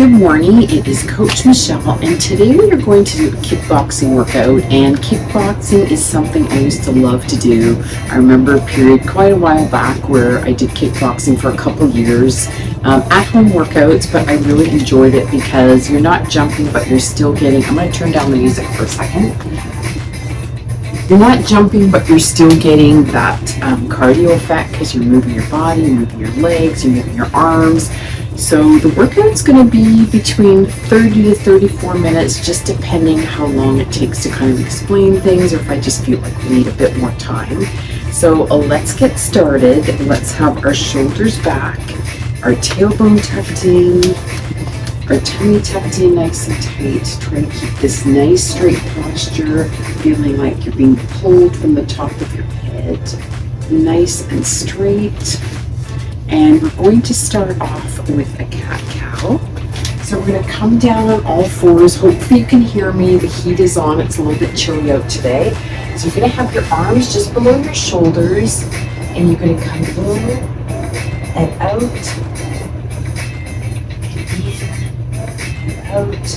Good morning, it is Coach Michelle, and today we are going to do a kickboxing workout. And kickboxing is something I used to love to do. I remember a period quite a while back where I did kickboxing for a couple years, at-home workouts, but I really enjoyed it because you're not jumping, but you're still getting, I'm going to turn down the music for a second. You're not jumping, but you're still getting that cardio effect because you're moving your body, you're moving your legs, you're moving your arms. So the workout's going to be between 30 to 34 minutes, just depending how long it takes to kind of explain things, or if I just feel like we need a bit more time. So let's get started. Let's have our shoulders back, our tailbone tucked in, our tummy tucked in nice and tight. Try to keep this nice straight posture, feeling like you're being pulled from the top of your head, nice and straight. And we're going to start off with a cat-cow. So we're going to come down on all fours. Hopefully you can hear me. The heat is on. It's a little bit chilly out today. So you're going to have your arms just below your shoulders, and you're going to come in and out, and in and out.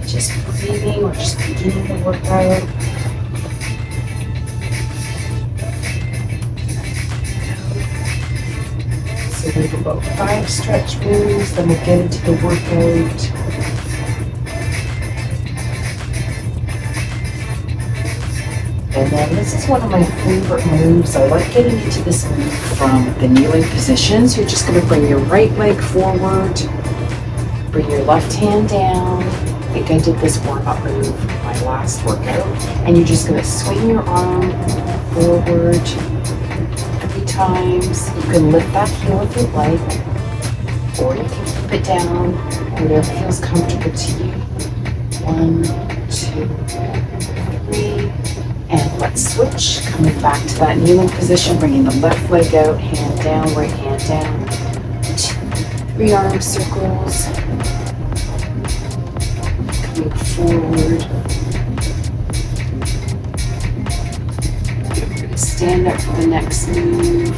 Just breathing. We're just beginning the workout. So we have about 5 stretch moves, then we'll get into the workout. And then this is one of my favorite moves. I like getting into this move from the kneeling position. So you're just going to bring your right leg forward, bring your left hand down. I think I did this warm-up move in my last workout. And you're just going to swing your arm forward times. You can lift that heel if you'd like, or you can keep it down, whatever feels comfortable to you. 1, 2, 3, and let's switch. Coming back to that kneeling position, bringing the left leg out, hand down, right hand down. 2, 3 arm circles. Coming forward. Stand up for the next move.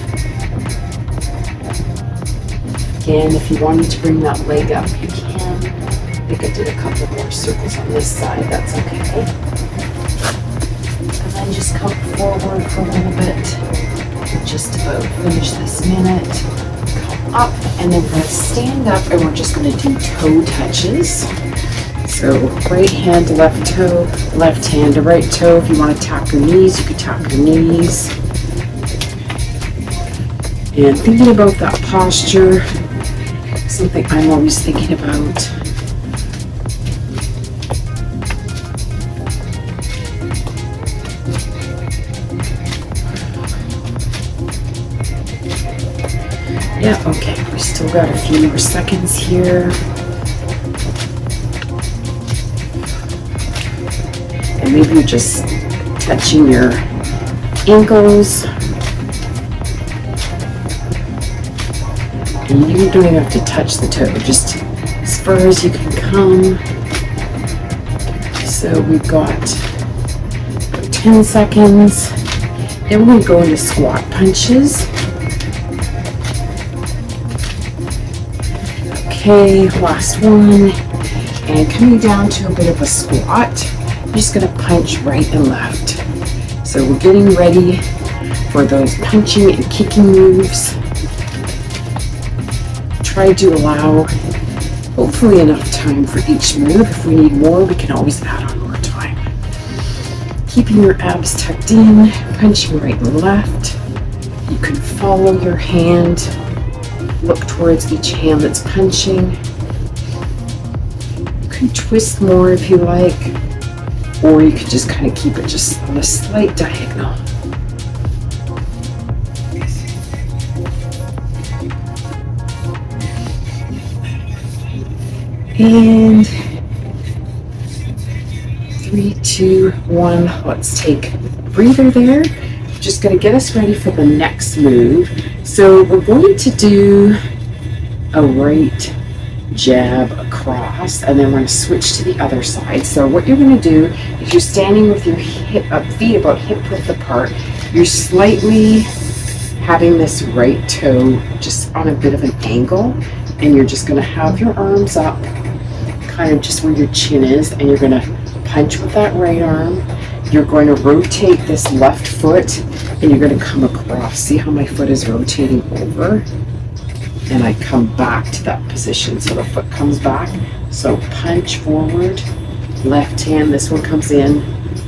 Again, if you wanted to bring that leg up, you can. I think I did a couple more circles on this side, that's okay. And then just come forward for a little bit. We'll just about finish this minute. Come up, and then we're going to stand up, and we're just going to do toe touches. So right hand to left toe, left hand to right toe. If you want to tap your knees, you can tap your knees. And thinking about that posture, something I'm always thinking about. Yeah, okay, we still got a few more seconds here. And maybe you're just touching your ankles. And you don't even have to touch the toe, just as far as you can come. So we've got about 10 seconds. Then we're going to go into squat punches. Okay, last one. And coming down to a bit of a squat. I'm just going to punch right and left. So we're getting ready for those punching and kicking moves. Try to allow hopefully enough time for each move. If we need more, we can always add on more time. Keeping your abs tucked in, punching right and left. You can follow your hand, look towards each hand that's punching. You can twist more if you like. Or you can just kind of keep it just on a slight diagonal. And 3, 2, 1, let's take a breather there. Just going to get us ready for the next move. So we're going to do a right jab across, and then we're going to switch to the other side. So what you're going to do is you're standing with your feet about hip width apart. You're slightly having this right toe just on a bit of an angle, and you're just going to have your arms up, kind of just where your chin is, and you're going to punch with that right arm. You're going to rotate this left foot, and you're going to come across. See how my foot is rotating over? And I come back to that position, so the foot comes back. So punch forward, left hand, this one comes in,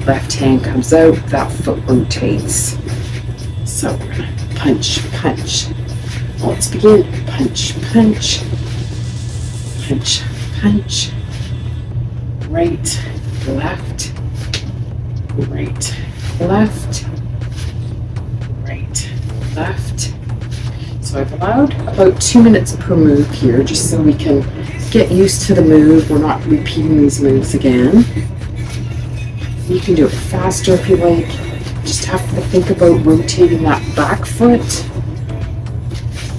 left hand comes out, that foot rotates. So we're going to punch, punch. Let's begin. Punch, punch, punch, punch. Right, left, right, left, right, left. So I've allowed about 2 minutes per move here, just so we can get used to the move. We're not repeating these moves again. You can do it faster if you like. Just have to think about rotating that back foot.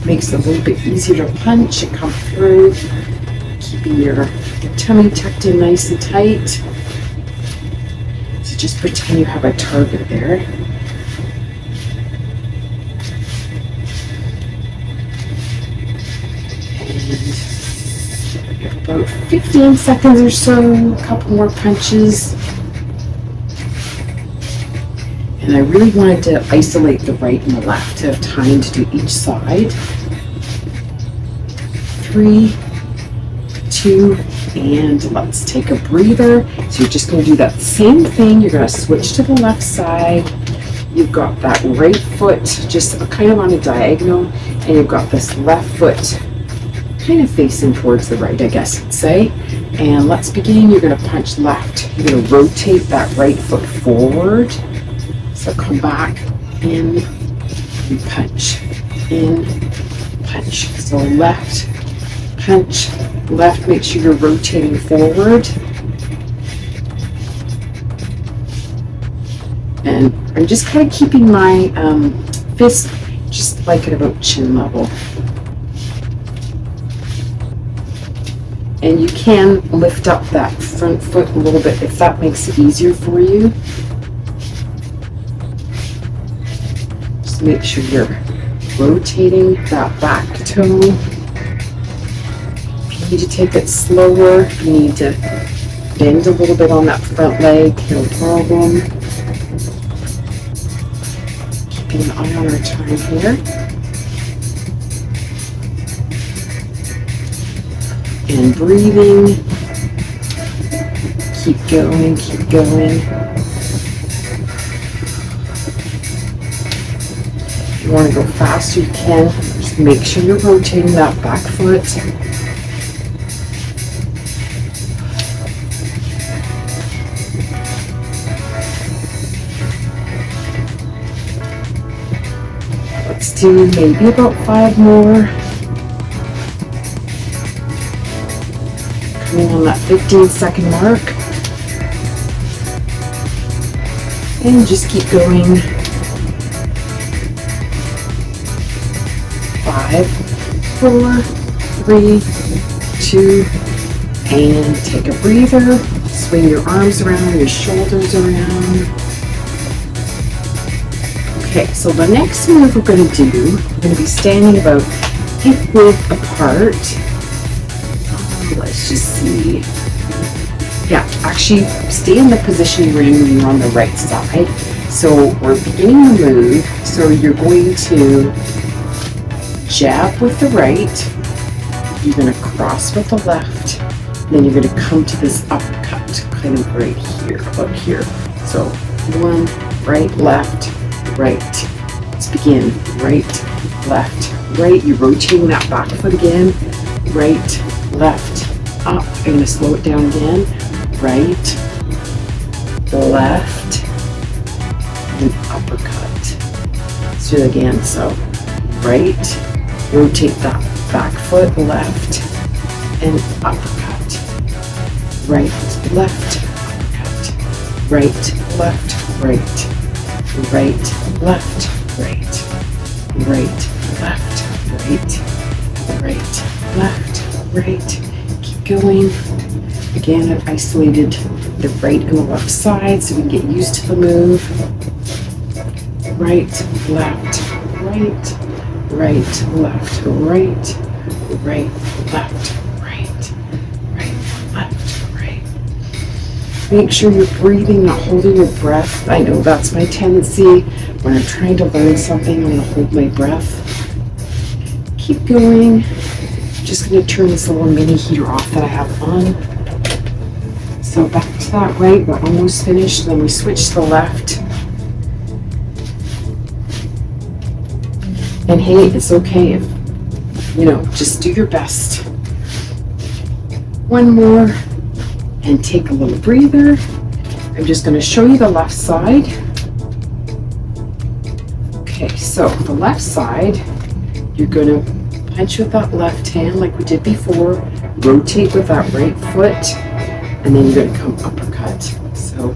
Makes it a little bit easier to punch and come through. Keeping your tummy tucked in nice and tight. So just pretend you have a target there. And about 15 seconds or so, a couple more punches. And I really wanted to isolate the right and the left to have time to do each side. 3, 2, and let's take a breather. So you're just going to do that same thing. You're going to switch to the left side. You've got that right foot just kind of on a diagonal, and you've got this left foot kind of facing towards the right, I guess you'd say. And let's begin. You're going to punch left. You're going to rotate that right foot forward. So come back, in, and punch, in, punch. So left, punch, left, make sure you're rotating forward. And I'm just kind of keeping my fist just like at about chin level. And you can lift up that front foot a little bit if that makes it easier for you. Make sure you're rotating that back toe. If you need to take it slower, if you need to bend a little bit on that front leg, no problem. Keeping an eye on our time here. And breathing. Keep going, keep going. If you want to go faster, you can. Just make sure you're rotating that back foot. Let's do maybe about 5 more. Coming on that 15-second mark. And just keep going. 5, 4, 3, 2, and take a breather. Swing your arms around, your shoulders around. Okay, so the next move we're going to do, we're going to be standing about hip width apart. Let's just see. Yeah, actually stay in the position you're in when you're on the right side. So we're beginning the move. So you're going to jab with the right, you're going to cross with the left, then you're going to come to this uppercut, kind of right here, about here. So 1, right, left, right. Let's begin. Right, left, right. You're rotating that back foot again. Right, left, up. I'm going to slow it down again. Right, left, and uppercut. Let's do it again. So right, rotate that back foot, left, and uppercut. Right, left, uppercut. Right, left, right. Right, left, right. Right, left, right. Right, left, right. Keep going. Again, I've isolated the right and the left side so we can get used to the move. Right, left, right. Right, left, right, right, left, right, right, left, right. Make sure you're breathing, not holding your breath. I know that's my tendency. When I'm trying to learn something, I'm going to hold my breath. Keep going. Just going to turn this little mini heater off that I have on. So back to that right, we're almost finished. Then we switch to the left. And hey, it's okay if, just do your best. One more, and take a little breather. I'm just going to show you the left side. Okay, so the left side, you're going to punch with that left hand like we did before, rotate with that right foot, and then you're going to come uppercut. So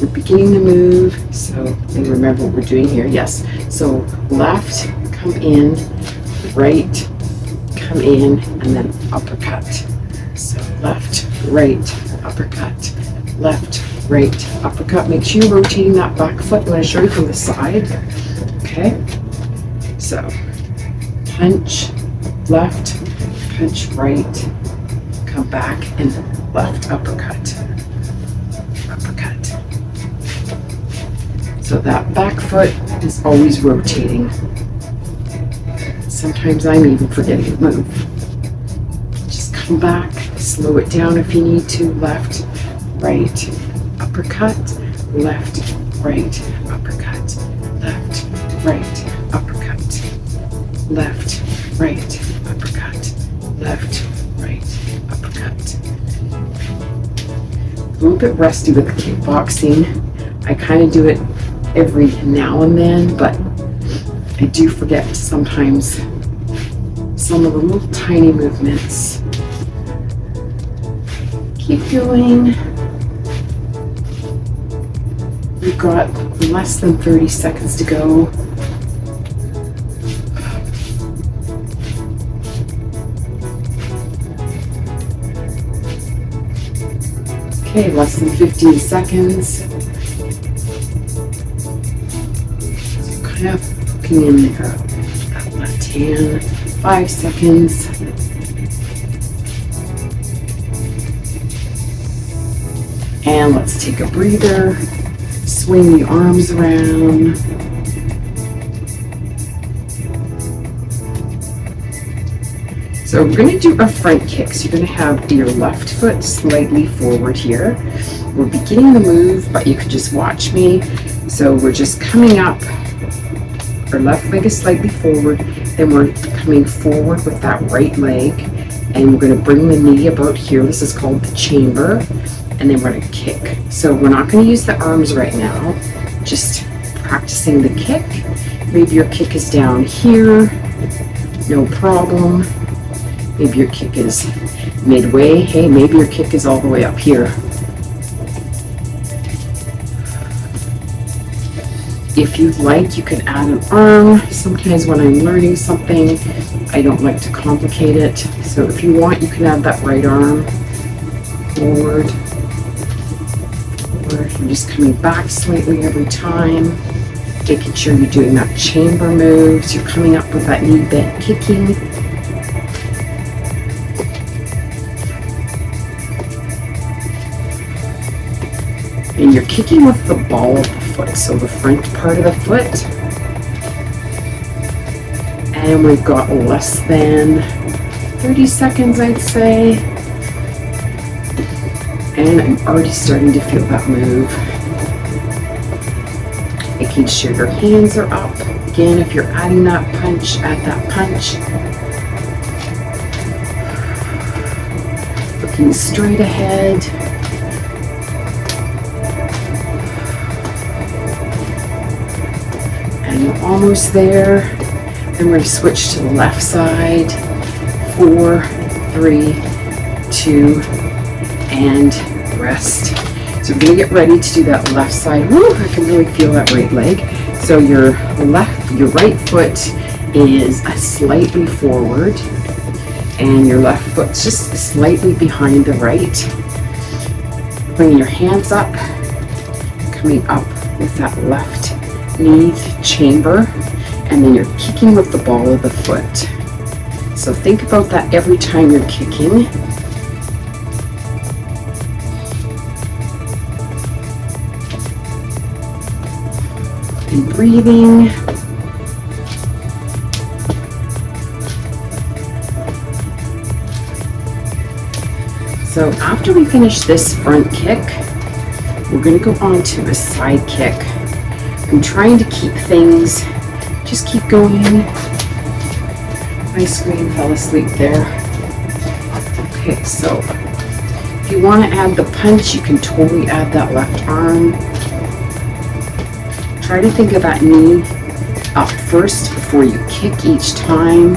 we're beginning the move, so remember what we're doing here. Yes, so left, come in, right, come in, and then uppercut. So left, right, uppercut, left, right, uppercut. Make sure you're rotating that back foot. I'm going to show you from the side. Okay, so punch left, punch right, come back, and left uppercut, uppercut. So that back foot is always rotating. Sometimes I'm even forgetting to move. Just come back, slow it down if you need to. Left, right, uppercut, left, right, uppercut, left, right, uppercut, left, right, uppercut, left, right, uppercut. A little bit rusty with the kickboxing. I kind of do it every now and then, but I do forget sometimes some of the little tiny movements. Keep going. We've got less than 30 seconds to go. Okay, less than 15 seconds. So kind of hooking in there, that left hand. 5 seconds. And let's take a breather. Swing the arms around. So we're going to do a front kick. So you're going to have your left foot slightly forward here. We're beginning the move, but you can just watch me. So we're just coming up. Our left leg is slightly forward. Then we're coming forward with that right leg. And we're going to bring the knee about here. This is called the chamber. And then we're going to kick. So we're not going to use the arms right now. Just practicing the kick. Maybe your kick is down here. No problem. Maybe your kick is midway. Hey, maybe your kick is all the way up here. If you'd like, you can add an arm. Sometimes when I'm learning something, I don't like to complicate it. So if you want, you can add that right arm forward. Or you're just coming back slightly every time. Making sure you're doing that chamber moves. You're coming up with that knee bent kicking. And you're kicking with the ball of the foot, so the front part of the foot. And we've got less than 30 seconds, I'd say. And I'm already starting to feel that move. Making sure your hands are up. Again, if you're adding that punch, add that punch. Looking straight ahead. And you're almost there. Then we're going to switch to the left side. 4, 3, 2, and rest. So we're going to get ready to do that left side. Woo, I can really feel that right leg. So your right foot is slightly forward, and your left foot's just slightly behind the right. Bringing your hands up, coming up with that left knee chamber, and then you're kicking with the ball of the foot. So think about that every time you're kicking. And breathing. So after we finish this front kick, we're going to go on to a side kick. I'm trying to keep things, just keep going. My screen fell asleep there. Okay, so if you want to add the punch, you can totally add that left arm. Try to think of that knee up first before you kick each time.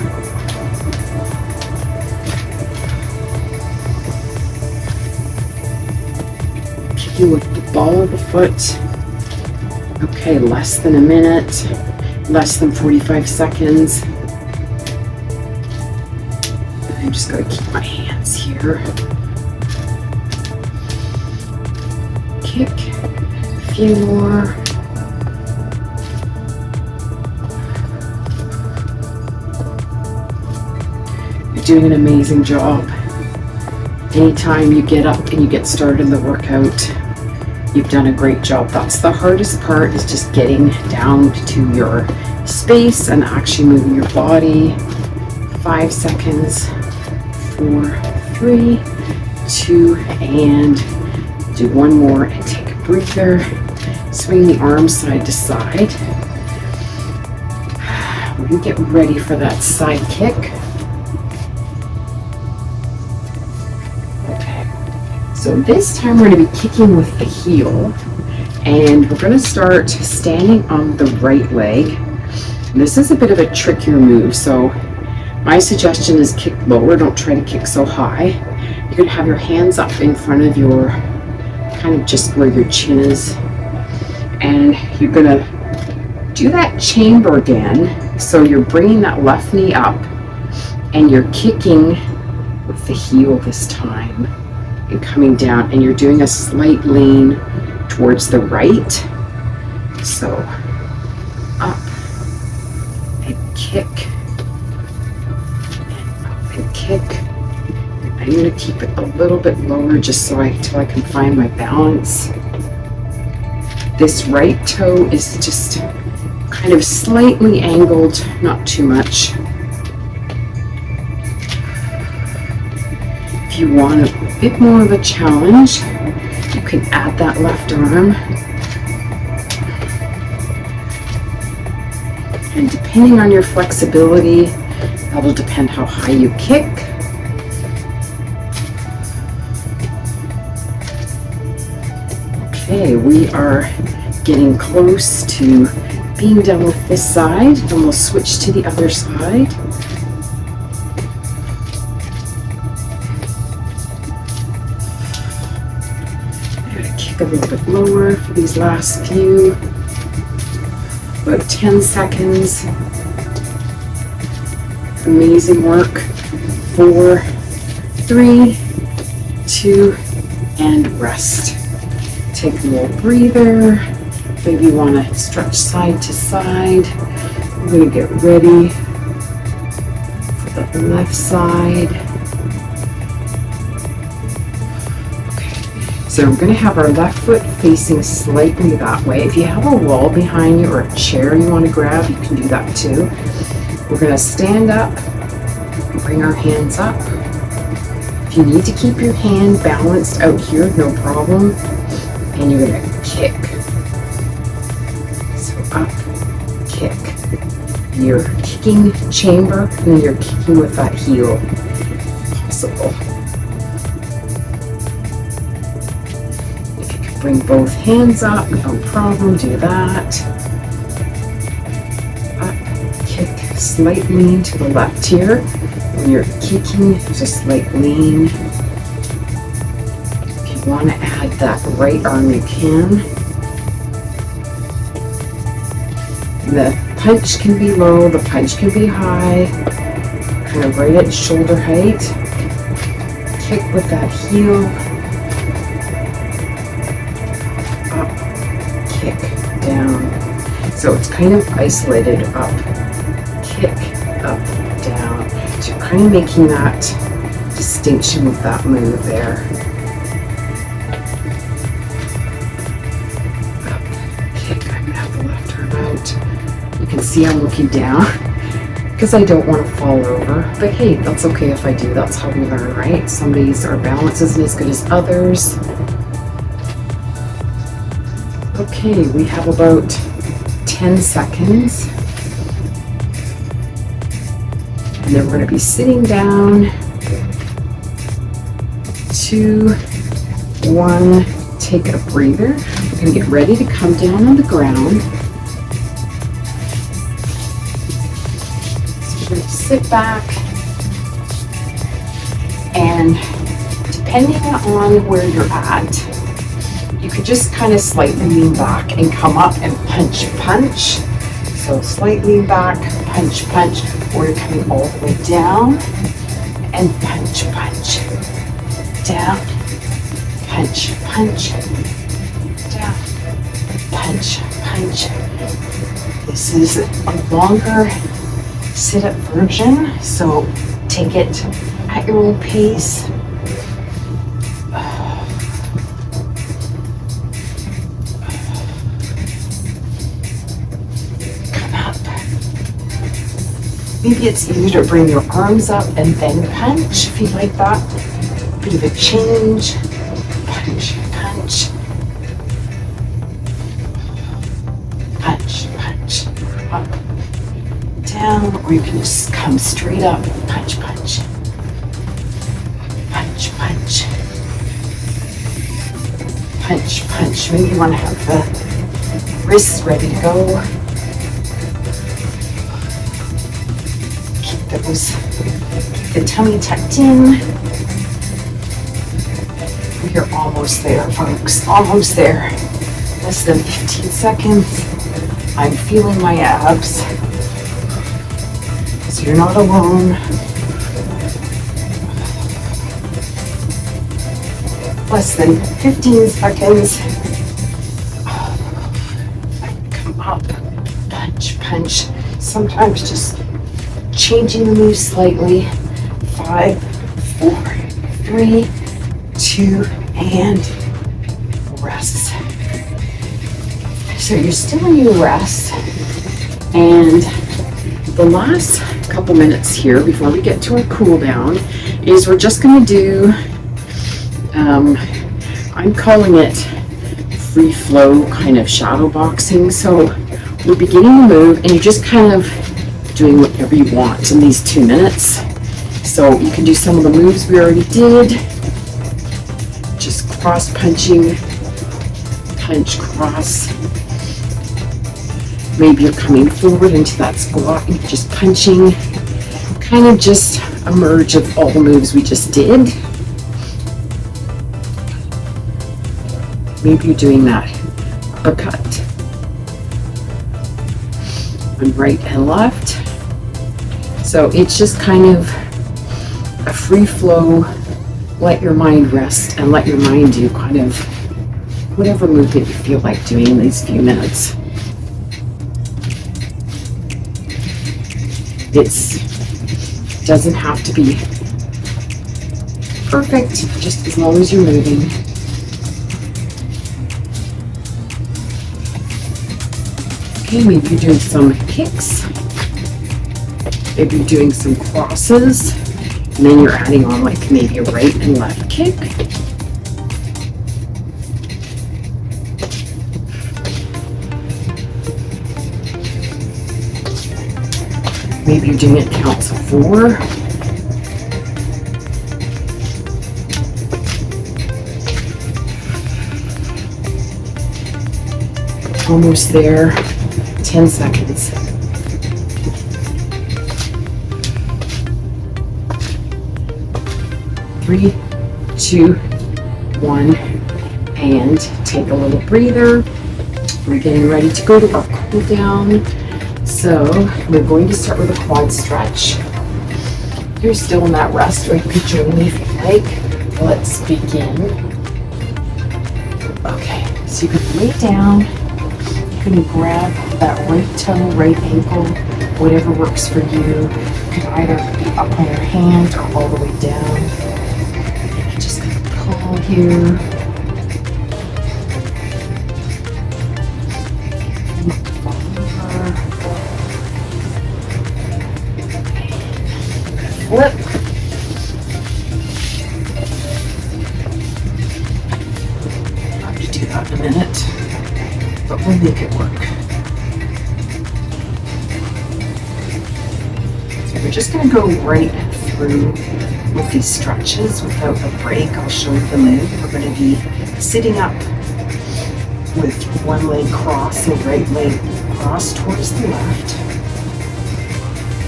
Kicking with the ball of the foot. Okay, less than a minute, less than 45 seconds. I'm just going to keep my hands here. Kick, a few more. You're doing an amazing job. Anytime you get up and you get started in the workout, you've done a great job. That's the hardest part, is just getting down to your space and actually moving your body. 5 seconds, 4, 3, 2, and do one more and take a breather. Swing the arms side to side. We're going to get ready for that side kick. So this time we're going to be kicking with the heel, and we're going to start standing on the right leg. And this is a bit of a trickier move, so my suggestion is kick lower, don't try to kick so high. You're going to have your hands up in front of your, kind of just where your chin is, and you're going to do that chamber again. So you're bringing that left knee up and you're kicking with the heel this time. And coming down, and you're doing a slight lean towards the right. So up and kick and up and kick. I'm going to keep it a little bit lower just so till I can find my balance. This right toe is just kind of slightly angled, not too much. If you want a bit more of a challenge, you can add that left arm. And depending on your flexibility, that will depend how high you kick. Okay, we are getting close to being done with this side, and we'll switch to the other side. A little bit lower for these last few, about 10 seconds. Amazing work. 4, 3, 2, and rest. Take a little breather. Maybe you want to stretch side to side. We're going to get ready for the left side. So we're going to have our left foot facing slightly that way. If you have a wall behind you or a chair you want to grab, you can do that too. We're going to stand up, bring our hands up. If you need to keep your hand balanced out here, no problem. And you're going to kick. So up, kick. You're kicking chamber, and you're kicking with that heel. Possible. Bring both hands up, no problem, do that. Up, kick, slight lean to the left here. When you're kicking, there's a slight lean. If you want to add that right arm, you can. The punch can be low, the punch can be high, kind of right at shoulder height. Kick with that heel. Kick down. So it's kind of isolated up, kick, up, down. So you're kind of making that distinction with that move there. Kick, I'm gonna have the left arm out. You can see I'm looking down because I don't want to fall over, but hey, that's okay if I do. That's how we learn, right? Some days our balance isn't as good as others. Okay, we have about 10 seconds. And then we're going to be sitting down. 2, 1, take a breather. We're going to get ready to come down on the ground. So we're going to sit back, and depending on where you're at, you could just kind of slightly lean back and come up and punch. So slightly lean back, punch, or you're coming all the way down and punch, down, punch, down, punch. This is a longer sit-up version, so take it at your own pace. Maybe it's easier to bring your arms up and then punch if you like that. Bit of a change. Punch. Up, down, or you can just come straight up. Punch. Maybe you want to have the wrists ready to go. Keep the tummy tucked in. You're almost there, folks. Almost there. Less than 15 seconds. I'm feeling my abs. So you're not alone. Less than 15 seconds. Come up. Punch. Sometimes just changing the move slightly. 5, 4, 3, 2, and rest. So you're still in your rest, and the last couple minutes here before we get to our cool down is we're just going to do, I'm calling it free flow kind of shadow boxing. So we're beginning the move, and you're just kind of doing whatever you want in these 2 minutes. So you can do some of the moves we already did, just cross punching, punch, cross. Maybe you're coming forward into that squat and just punching, kind of just a merge of all the moves we just did. Maybe you're doing that uppercut on right and left. So it's just kind of a free flow, let your mind rest and let your mind do kind of whatever move that you feel like doing in these few minutes. It doesn't have to be perfect, just as long as you're moving. Okay, maybe you're doing some kicks. Maybe you're doing some crosses, and then you're adding on like maybe a right and left kick. Maybe you're doing it counts of 4. Almost there. 10 seconds. 3, 2, 1, and take a little breather. We're getting ready to go to our cool down. So we're going to start with a quad stretch. You're still in that rest, or you could join me if you like. Let's begin. Okay, so you could lay down, You're going to grab that right toe, right ankle, whatever works for you. You can either be up on your hand or all the way down. And you're just going to pull here. Flip. I'll have to do that in a minute, but we'll make it work. So we're just going to go right through with these stretches without a break. I'll show you the leg. We're going to be sitting up with one leg crossed, so right leg crossed towards the left.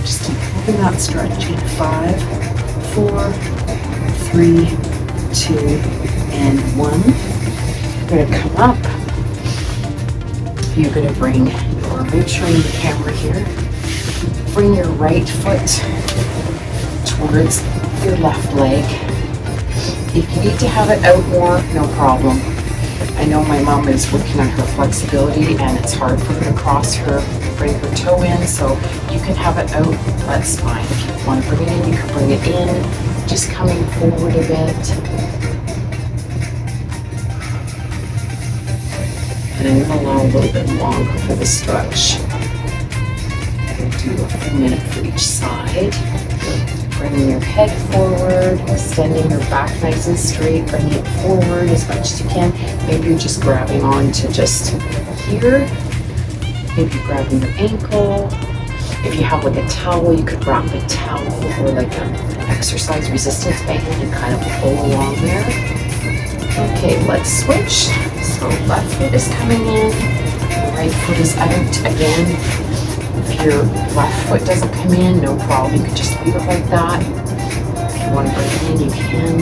Just keep moving that stretch in 5, 4, 3, 2, and 1. You're going to come up. You're going to bring make sure you the camera here. Bring your right foot towards your left leg. If you need to have it out more, no problem. I know my mom is working on her flexibility and it's hard for her to cross bring her toe in, so you can have it out, that's fine. If you want to bring it in, you can bring it in, just coming forward a bit. And I'm going to allow a little bit longer for the stretch. We'll do a minute for each side. Bringing your head forward, extending your back nice and straight, bringing it forward as much as you can. Maybe you're just grabbing on to just here. Maybe grabbing your ankle. If you have like a towel, you could wrap a towel or like an exercise resistance band and kind of pull along there. Okay, let's switch. So left foot is coming in, right foot is out. Again, if your left foot doesn't come in, no problem. You can just leave it like that. If you want to bring it in, you can.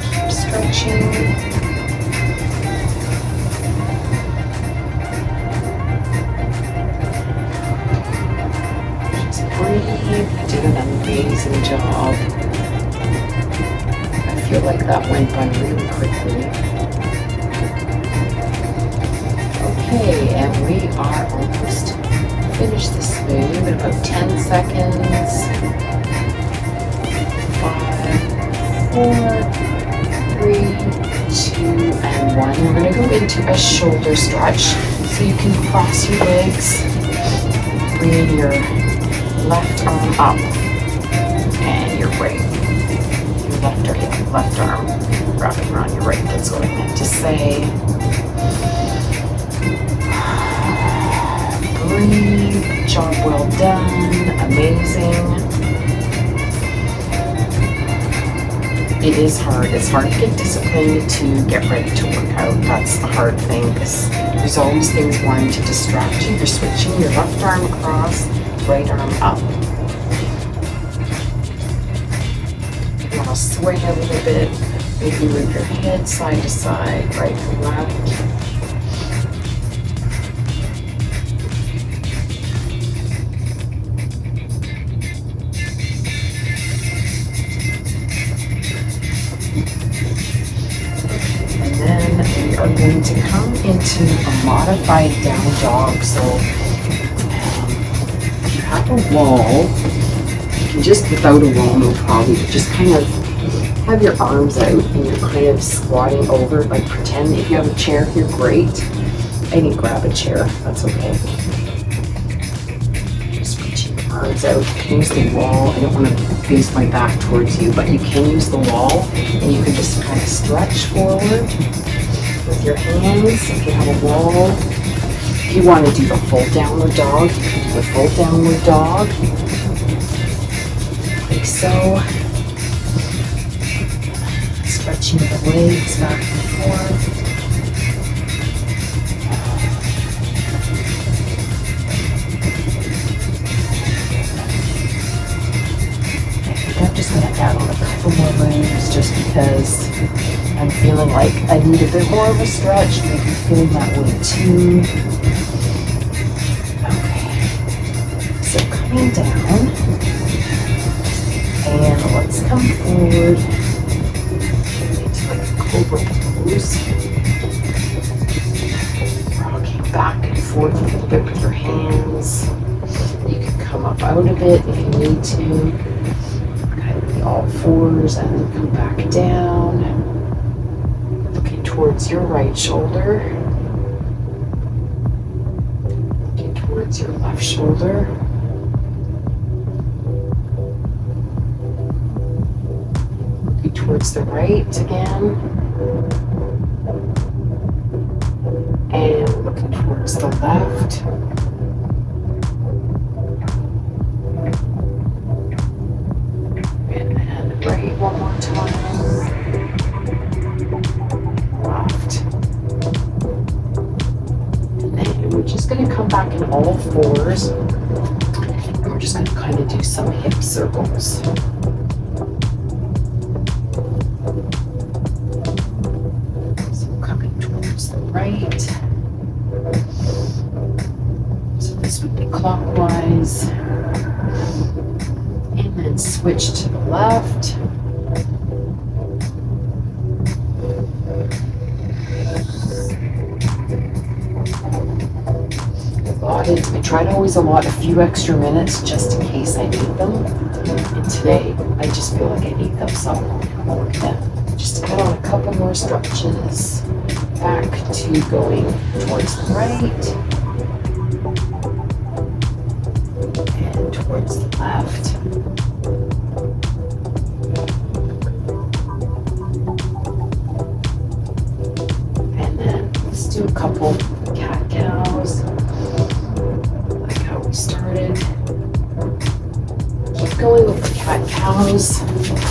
Keep stretching. You did an amazing job. I feel like that went by really quickly. Okay, and we are almost finished this move in about 10 seconds. 5, 4, 3, 2, and 1. We're going to go into a shoulder stretch. So you can cross your legs, bring your left arm up and your right, your left arm wrapping around your right. That's what I meant to say. Breathe. Job well done. Amazing. It is hard. It's hard to get disciplined to get ready to work out. That's the hard thing because there's always things wanting to distract you. You're switching your left arm across, right arm up. You want to sway a little bit. Maybe move your head side to side, right and left. And then we are going to come into a modified down dog. So have a wall, you can just, without a wall, no problem, you just kind of have your arms out and you're kind of squatting over, like pretend if you have a chair here, great. I need to grab a chair, that's okay. Just reaching your arms out, you can use the wall. I don't want to face my back towards you, but you can use the wall and you can just kind of stretch forward with your hands if you have a wall. If you want to do the full downward dog, you can do the full downward dog, like so. Stretching the legs back and forth. I think I'm just going to add on a couple more moves just because I'm feeling like I need a bit more of a stretch. Maybe feeling that way too. Okay. hand down. And let's come forward into like a cobra pose. Rocking back and forth a little bit with your hands. You can come up out of it if you need to. Kind of be all fours and then come back down. Looking towards your right shoulder. Looking towards your left shoulder. Looking towards the right again. And looking towards the left. And then right one more time. Left. And then we're just going to come back in all fours. And we're just going to kind of do some hip circles. So coming towards the right. So this would be clockwise. And then switch to the left. I try to always allot a few extra minutes just in case I need them. And today, I just feel like I need them, so I'm gonna just add on a couple more stretches. Back to going towards the right. And towards the left. And then let's do a couple cat-cows. Started. Keep going with the cat-cows.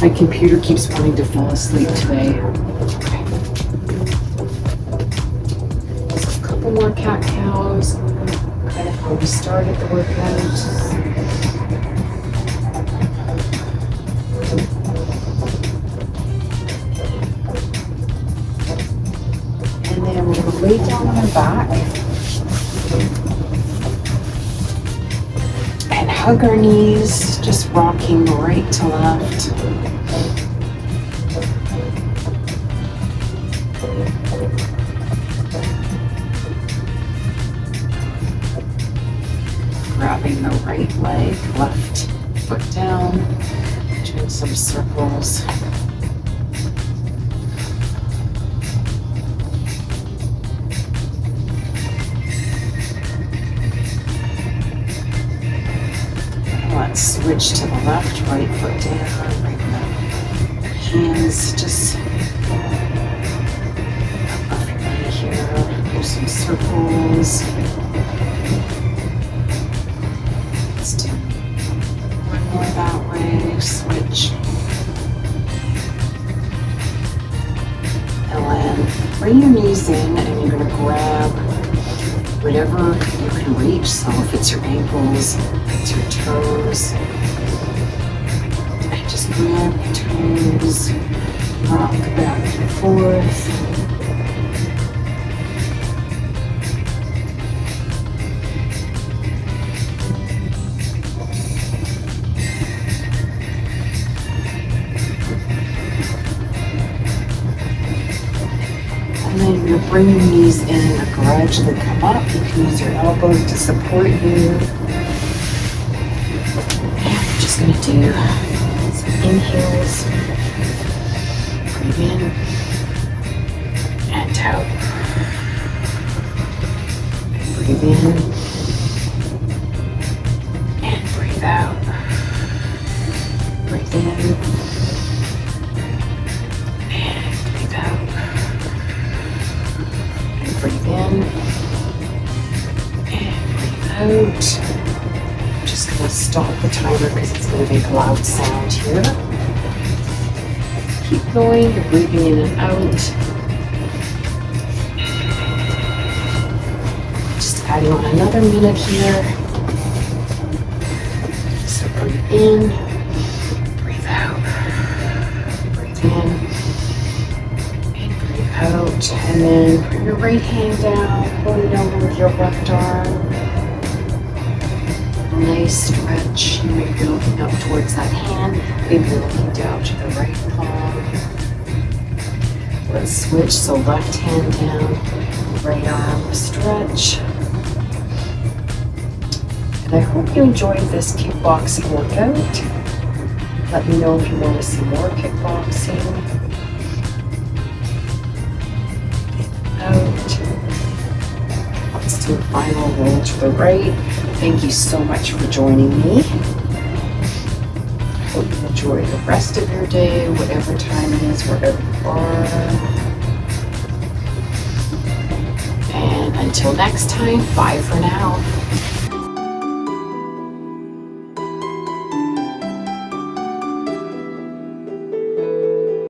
My computer keeps wanting to fall asleep today. Okay. So a couple more cat-cows. Kind of how we started the workout. And then we're going to lay down on our back. And hug our knees, just rocking right to left. Grabbing the right leg, left foot down, doing some circles. Let's switch to the left, right foot down, bring the hands just up your knee here, do some circles. Let's do one more that way, switch. And then bring your knees in and you're going to grab whatever you can reach. So if it's your ankles, it's your toes, and just grab your toes, rock back and forth. And then you're bringing these in and gradually come up. You can use your elbows to support you. Just going to do some inhales, breathe in and out, breathe in and breathe out, breathe in and breathe out, and breathe in and breathe out. Just going to stop the timer because it's going to make a loud sound here. Keep going, you're breathing in and out. Just adding on another minute here. So breathe in, breathe out, breathe in, and breathe out. And then bring your right hand down, hold it over with your left arm. Nice stretch. Maybe you're looking up towards that hand. Maybe you're looking down to the right palm. Let's switch. So left hand down, right arm stretch. And I hope you enjoyed this kickboxing workout. Let me know if you want to see more kickboxing. Out. Let's do a final roll to the right. Thank you so much for joining me. I hope you enjoy the rest of your day, whatever time it is, wherever you are. And until next time, bye for now.